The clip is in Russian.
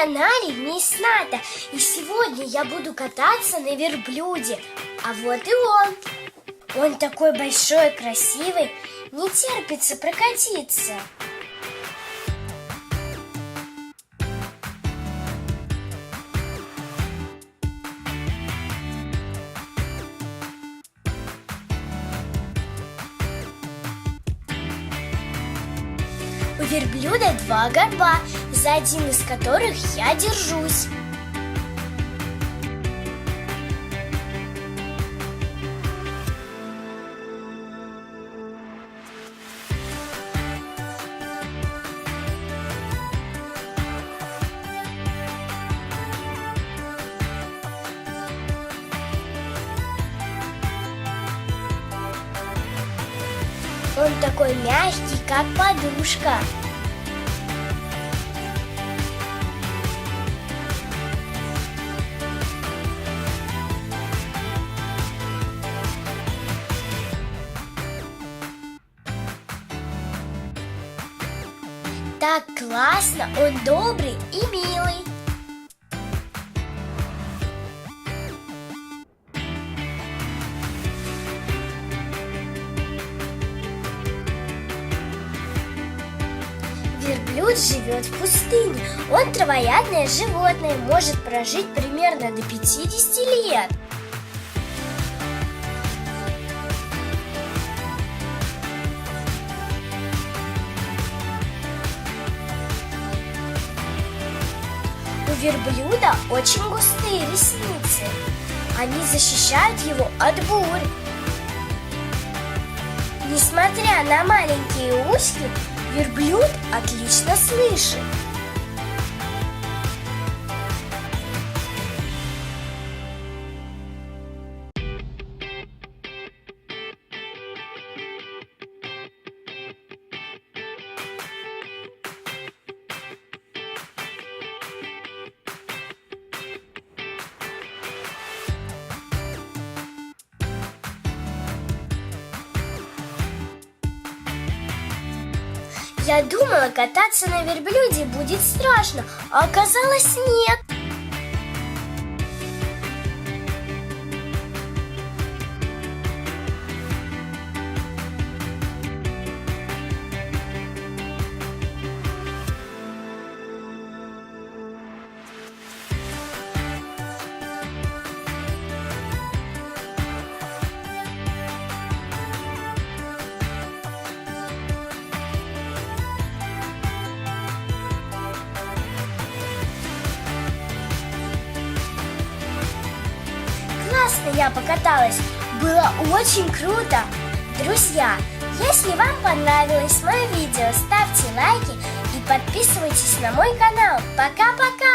канале Ната, и сегодня я буду кататься на верблюде. А вот и он. Он такой большой, красивый, не терпится прокатиться. У верблюда два горба, за один из которых я держусь. Он такой мягкий, как подушка. Так классно, он добрый и милый. Верблюд живет в пустыне. Он травоядное животное, может прожить примерно до 50 лет. У верблюда очень густые ресницы. Они защищают его от бурь. Несмотря на маленькие ушки, верблюд отлично слышит. Я думала, кататься на верблюде будет страшно, а оказалось нет. Классно я покаталась, было очень круто. Друзья, если вам понравилось мое видео, ставьте лайки и подписывайтесь на мой канал. Пока-пока!